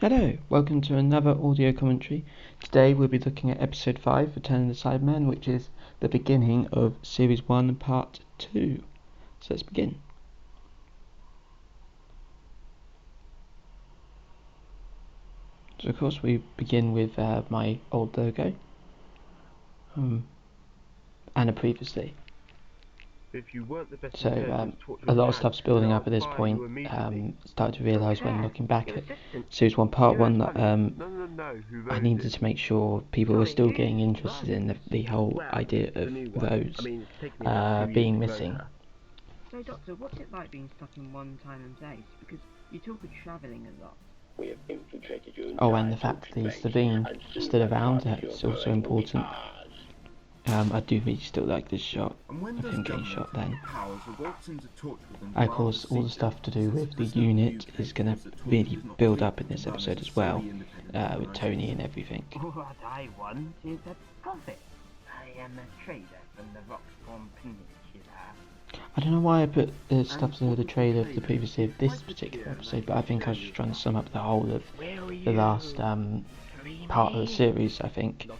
Hello, welcome to another audio commentary. Today we'll be looking at episode 5, Return of the Cybermen, which is the beginning of series 1 part 2. So let's begin. So of course we begin with my old logo, and a previously. If you weren't the best So a lot of stuff's building up at this point. Started to realise when looking back at series 1 part 1 that I needed to make sure people were still getting interested in the whole idea of Rose being missing. So, Doctor, what's it like being stuck in one time and place? Because you talk of travelling a lot. We have infiltrated your And the fact that the Slovene is still around, that's also important. I do really still like this shot of him getting shot then. Of course, all the stuff to do with the unit is going to really build up in this episode as well, with Tony and everything. What I want is a profit. I am a trader from the Roxform Peninsula. I don't know why I put the stuff to the trailer of the previous of this particular episode, but I think I was just trying to sum up the whole of the last part of the series, I think.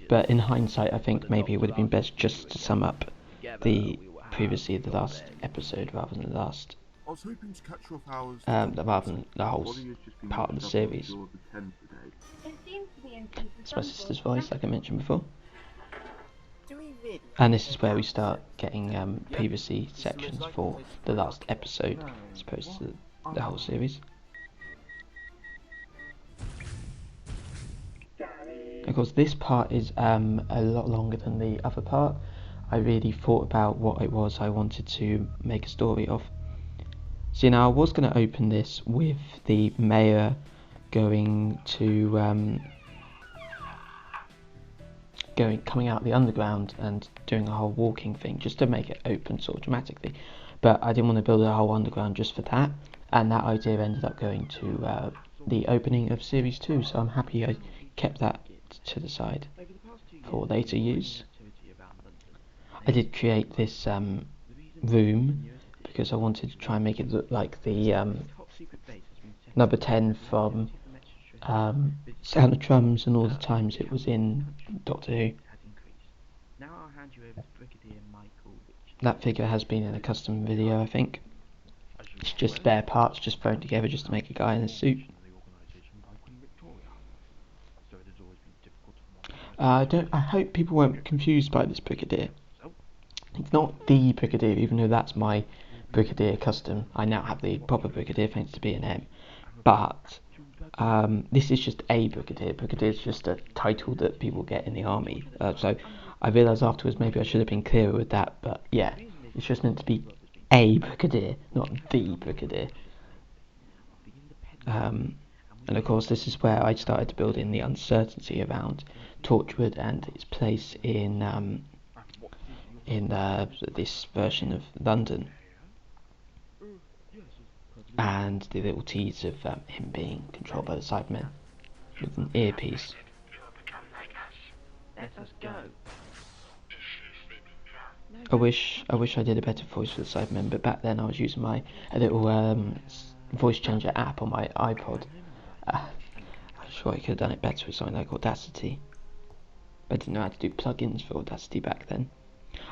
But in hindsight, I think maybe it would have been best just to sum up the previously the last episode rather than the last, rather than the whole part of the series. It's my sister's voice, like I mentioned before. And this is where we start getting previously sections for the last episode, as opposed to the whole series. Of course, this part is a lot longer than the other part. I really thought about what it was I wanted to make a story of. See, now I was going to open this with the mayor going to coming out the underground and doing a whole walking thing, just to make it open sort of dramatically. But I didn't want to build a whole underground just for that, and that idea ended up going to the opening of series 2. So I'm happy I kept that to the side for later use. I did create this room because I wanted to try and make it look like the number 10 from Sound of Drums and all the times it was in Doctor Who. That figure has been in a custom video, I think. It's just spare parts just thrown together just to make a guy in a suit. I hope people weren't confused by this Brigadier. It's not the Brigadier, even though that's my Brigadier custom. I now have the proper Brigadier thanks to B&M. But this is just a Brigadier. Brigadier is just a title that people get in the army. So I realised afterwards maybe I should have been clearer with that. But yeah, it's just meant to be a Brigadier, not the Brigadier. And of course, this is where I started to build in the uncertainty around Torchwood and its place in this version of London, and the little tease of him being controlled by the Cybermen with an earpiece. Let us go. I wish I did a better voice for the Cybermen, but back then I was using a little voice changer app on my iPod. I'm sure I could have done it better with something like Audacity. I didn't know how to do plugins for Audacity back then.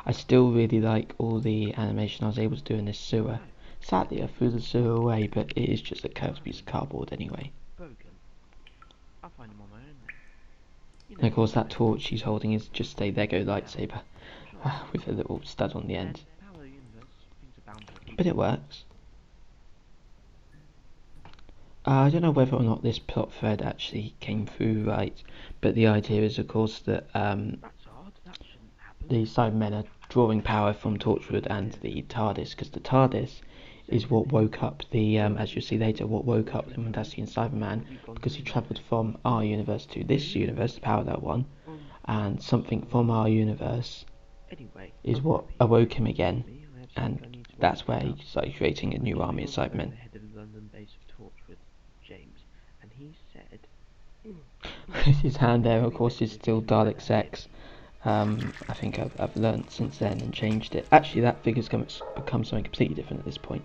I still really like all the animation I was able to do in this sewer. Sadly, I threw the sewer away, but it is just a curved piece of cardboard anyway. And of course, that torch she's holding is just a Lego lightsaber with a little stud on the end. But it works. I don't know whether or not this plot thread actually came through right, but the idea is, of course, that the Cybermen are drawing power from Torchwood and the TARDIS, because the TARDIS is what woke up the, as you'll see later, what woke up the Mondasian Cyberman, because he travelled from our universe to this universe, the parallel one, and something from our universe is what awoke him again, and that's where he started creating a new army of Cybermen. His hand there, of course, is still Dalek sex. I think I've learned since then and changed it. Actually, that figure's become something completely different at this point.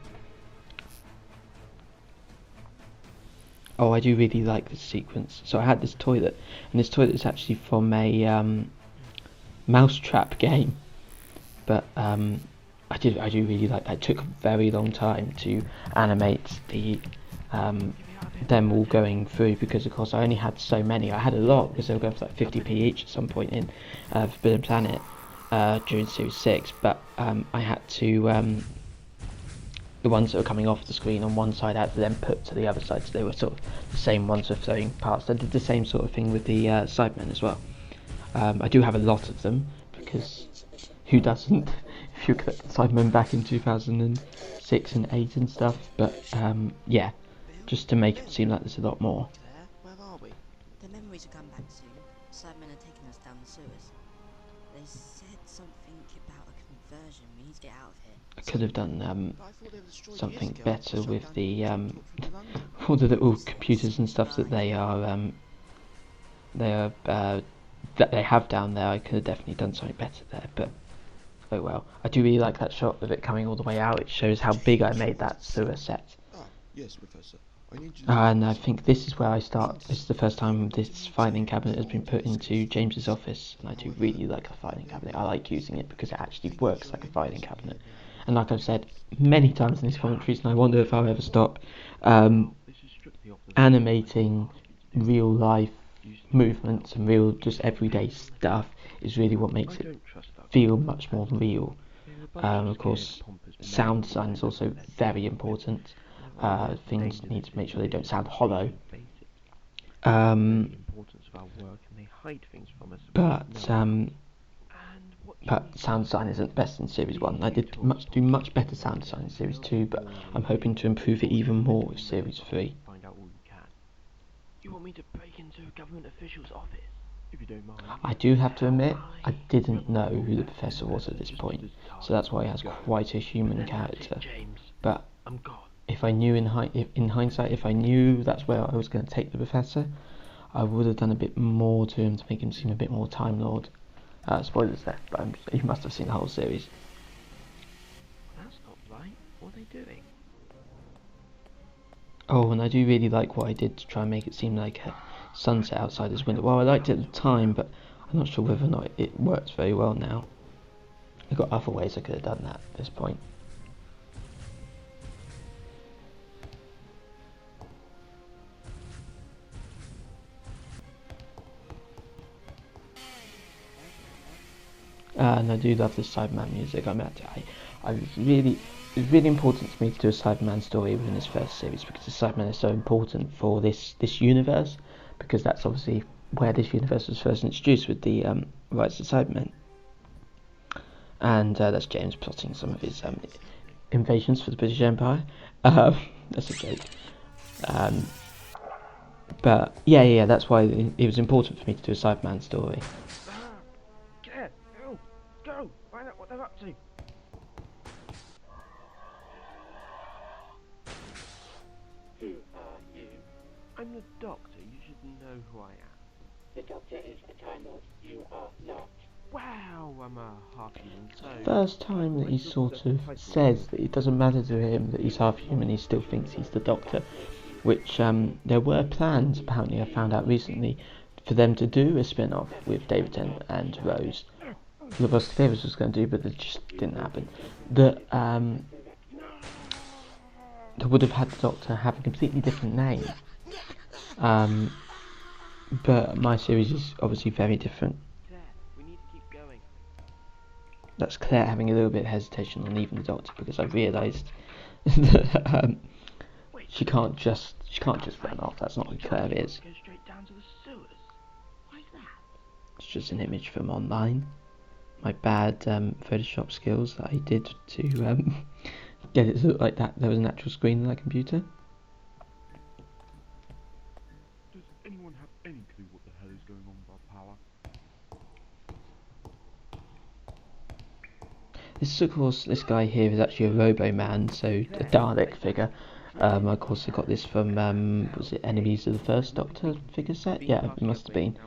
Oh, I do really like this sequence. So I had this toilet, and this toilet is actually from a mousetrap game. But I do really like that. It took a very long time to animate the them all going through, because of course I only had so many. I had a lot because they were going for like 50p each at some point in Forbidden Planet during Series 6, but I had to the ones that were coming off the screen on one side I had to then put to the other side, so they were sort of the same ones with flowing past. I did the same sort of thing with the Sidemen as well. I do have a lot of them, because who doesn't? If you collect the Sidemen back in 2006 and 8 and stuff, but yeah, just to make it seem like there's a lot more. Where are we? The memories will come back soon. Sidemen are taking us down the sewers. They said something about a conversion. We need to get out of here. I could have done But I thought they were destroyed something years ago. better Shut with down the to talk through London. all the little computers and stuff that they that they have down there. I could have definitely done something better there, but oh well. I do really like that shot of it coming all the way out. It shows how big I made that sewer set. Ah, yes, Professor. I need you And I think this is where I start. This is the first time this filing cabinet has been put into James's office, and I do really like a filing cabinet. I like using it because it actually works like a filing cabinet. And like I've said many times in these commentaries, and I wonder if I'll ever stop, animating real life movements and real just everyday stuff is really what makes it feel much more real. Of course, sound design is also very important. Things need to make sure they don't sound hollow. But sound design isn't best in Series 1. I did do much better sound design in Series 2, but I'm hoping to improve it even more with Series 3. Find out all you can. You want me to break into a government official's office? If you don't mind. I do have to admit, I didn't know who the Professor was at this point, so that's why he has quite a human character. But I'm gone. if I knew in hindsight, if I knew that's where I was going to take the Professor, I would have done a bit more to him to make him seem a bit more Time Lord. Spoilers there, but you must have seen the whole series. That's not right. What are they doing? Oh, and I do really like what I did to try and make it seem like a sunset outside this window. Well, I liked it at the time, but I'm not sure whether or not it works very well now. I've got other ways I could have done that at this point. And I do love this Cyberman music. It was really important to me to do a Cyberman story within this first series, because the Cyberman is so important for this universe, because that's obviously where this universe was first introduced with the Rise of the Cybermen. And that's James plotting some of his invasions for the British Empire. That's a joke. But yeah, that's why it was important for me to do a Cyberman story. Get! Go! Find out what they're up to! Who are you? I'm the Doctor. You should know who I am. The Doctor is a Time Lord. You are not. Wow, I'm a half-human, so... First time that he sort of says that it doesn't matter to him that he's half human, he still thinks he's the Doctor, which there were plans, apparently I found out recently, for them to do a spin-off with David Tennant and Rose. Los Davis was going to do, but it just didn't happen. That would have had the Doctor have a completely different name. But my series is obviously very different. We need to keep going. That's Claire having a little bit of hesitation on leaving the Doctor, because I realised that she can't just run off. That's not who Claire is. Go straight down to the sewers. Why's that? It's just an image from online. My bad Photoshop skills that I did to get it to look like that there was an actual screen on that computer. Does anyone have any clue what the hell is going on with our power? This is, of course, this guy here is actually a Robo-Man, so a Dalek figure. Of course, I got this from, was it Enemies of the First Doctor figure set? Yeah, it must have been.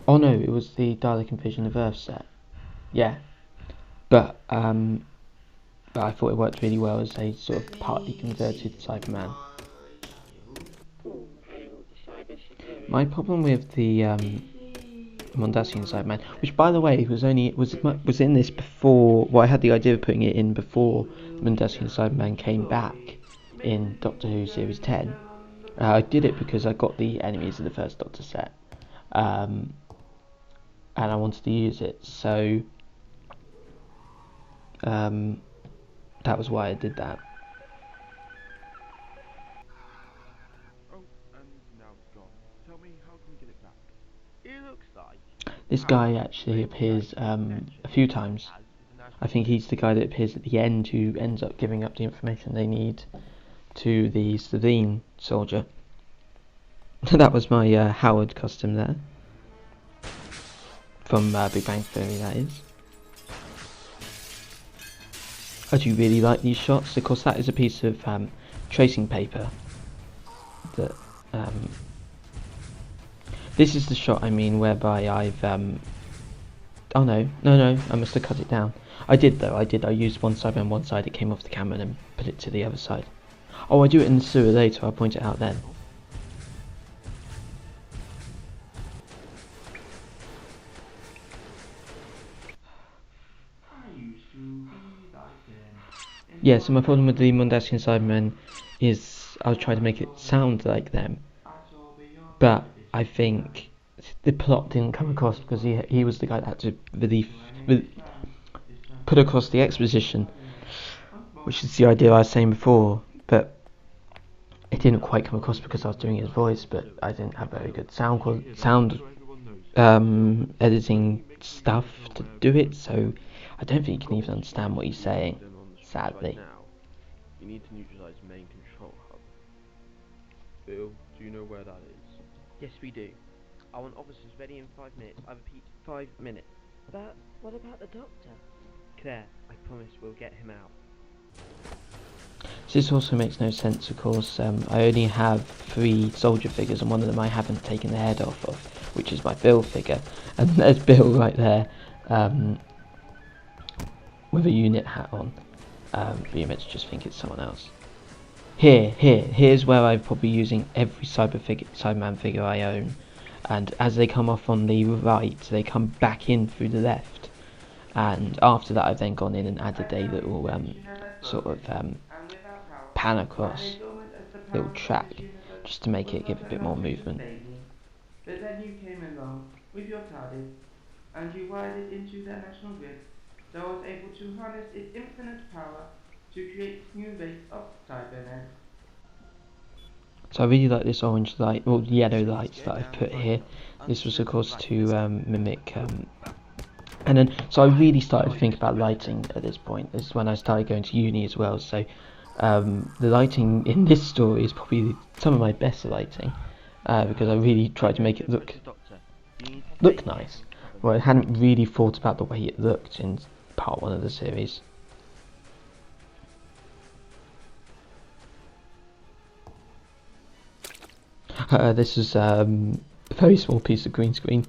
Oh no, it was the Dalek Invasion of Earth set. Yeah. But, but I thought it worked really well as a sort of partly converted Cyberman. My problem with the Mondasian Cyberman, which by the way was in this before. Well, I had the idea of putting it in before Mondasian Cyberman came back in Doctor Who Series 10. I did it because I got the enemies of the first Doctor set, and I wanted to use it. So that was why I did that. Oh, and now it's gone. Tell me, how can we get it back? It looks like This guy actually appears a few times. I think he's the guy that appears at the end who ends up giving up the information they need to the Slovene soldier. That was my Howard costume there. From Big Bang Theory, that is. I do really like these shots. Of course, that is a piece of tracing paper. That this is the shot I mean, whereby I've oh no, I must have cut it down. I did though. I used one side on one side. It came off the camera and then put it to the other side. Oh, I do it in the sewer later. I'll point it out then. Yeah, so my problem with the Mondasian Cybermen is I'll try to make it sound like them, but I think the plot didn't come across because he was the guy that had to really put across the exposition, which is the idea I was saying before, but it didn't quite come across because I was doing his voice, but I didn't have very good sound editing stuff to do it, so I don't think you can even understand what he's saying, sadly. now, you need to neutralize main control hub. Bill, do you know where that is? Yes, we do. I want officers ready in 5 minutes. I repeat, 5 minutes. But what about the doctor? Claire, I promise we'll get him out. So this also makes no sense, of course. I only have 3 soldier figures, and one of them I haven't taken the head off of, which is my Bill figure. And there's Bill right there, with a unit hat on. But you're meant to just think it's someone else. Here's where I'm probably using every Cyberman figure I own. And as they come off on the right, they come back in through the left. And after that, I've then gone in and added a little sort of pan across little track, just to make it give a bit more movement. But then you came along with your TARDIS, and you wired it into their national grid, so I was able to harness its infinite power to create new race of Cybermen. So I really like this orange light, well, yellow lights that I've put here. This was of course to mimic, and then so I really started to think about lighting at this point. This is when I started going to uni as well. So the lighting in this story is probably some of my best lighting, because I really tried to make it look nice. Well, I hadn't really thought about the way it looked in part 1 of the series. This is a very small piece of green screen.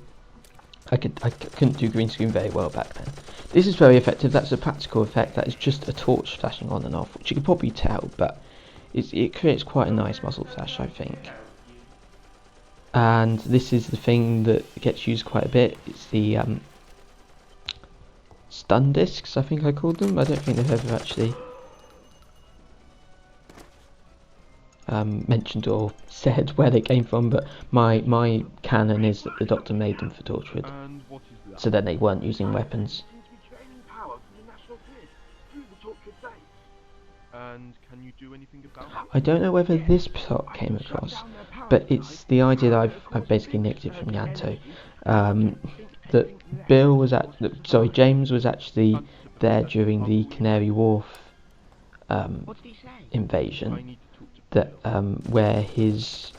I couldn't do green screen very well back then. This is very effective. That's a practical effect. That is just a torch flashing on and off, which you can probably tell, but it creates quite a nice muzzle flash, I think. And this is the thing that gets used quite a bit. It's the stun discs, I think I called them. I don't think they've ever actually mentioned or said where they came from, but my canon is that the Doctor made them for Torchwood, so then they weren't using weapons. And can you do anything about it? I don't know whether this plot came across, but it's the idea that I've basically nicked it from Yanto. That James was actually there during the Canary Wharf invasion. That where his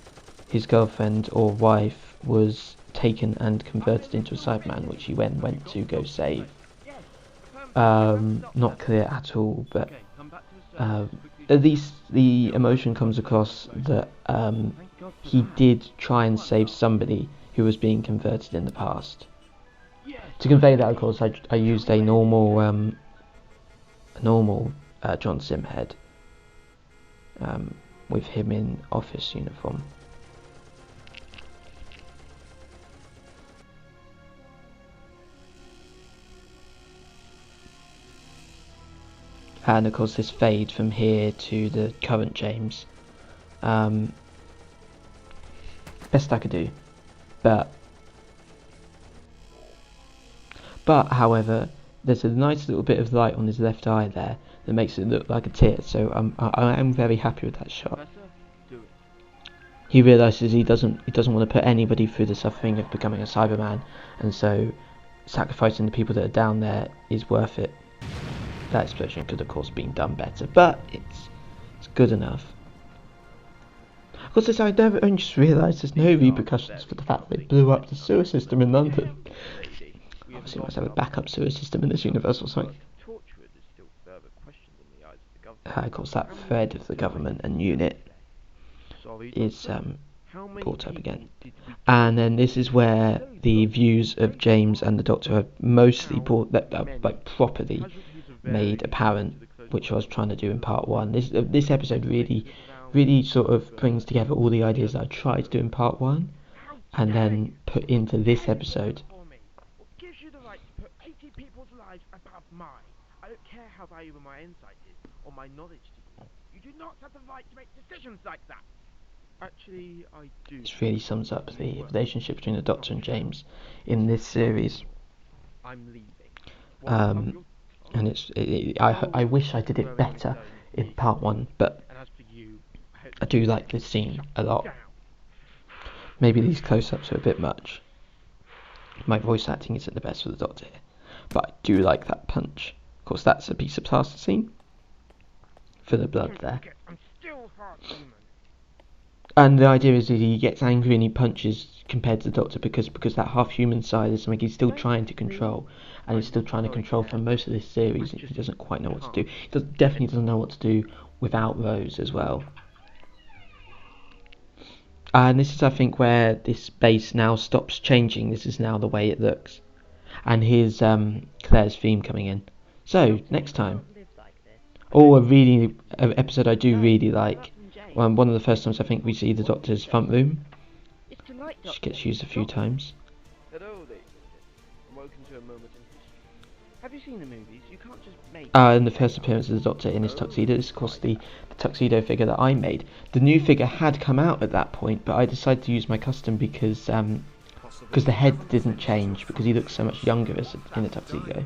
girlfriend or wife was taken and converted into a Cyberman, which he went to go save. Not clear at all, but at least the emotion comes across that he did try and save somebody who was being converted in the past. To convey that, of course, I used a normal John Simhead, with him in office uniform. And of course this fade from here to the current James. Best I could do. But however, there's a nice little bit of light on his left eye there that makes it look like a tear, so I am very happy with that shot. Professor, do it. He realises he doesn't want to put anybody through the suffering of becoming a Cyberman, and so sacrificing the people that are down there is worth it. That explosion could of course been done better, but it's good enough. Of course, I never only just realised there's no repercussions for the fact that they blew up the sewer system in London. Obviously, must have a backup sewer system in this universe or something. Of course, that thread of the government and unit is brought up again. And then this is where the views of James and the Doctor are mostly properly made apparent, which I was trying to do in part 1. This episode really sort of brings together all the ideas that I tried to do in part 1 and then put into this episode. What gives you the right to put 80 people's lives above mine? I don't care how valuable my insight is or my knowledge to you. You do not have the right to make decisions like that. Actually, I do. This really sums up the relationship between the Doctor and James in this series. I'm leaving. And I wish I did it better in part 1, but And as for you, I do like this scene a lot. Maybe these close-ups are a bit much. My voice acting isn't the best for the Doctor here, but I do like that punch. Of course, that's a piece of plasticine for the blood there. I'm still half human. And the idea is that he gets angry and he punches compared to the Doctor because that half-human side is something he's still trying to control, and he's still trying to control for most of this series. He doesn't quite know what to do. He definitely doesn't know what to do without Rose as well. And this is, I think, where this base now stops changing. This is now the way it looks. And here's Claire's theme coming in. So, next time. An episode I do really like. One of the first times I think we see the Doctor's front room. She gets used a few times. Hello, ladies and gentlemen. Welcome to a moment in history. Have you seen the movies? You can't just make... And the first appearance of the Doctor in his tuxedo is, of course, the tuxedo figure that I made. The new figure had come out at that point, but I decided to use my custom because the head didn't change, because he looks so much younger in the tuxedo.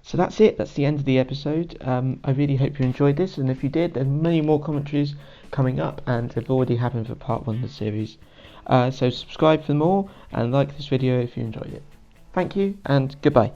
So that's it. That's the end of the episode. I really hope you enjoyed this, and if you did, there's many more commentaries coming up, and they've already happened for part 1 of the series. So subscribe for more, and like this video if you enjoyed it. Thank you, and goodbye.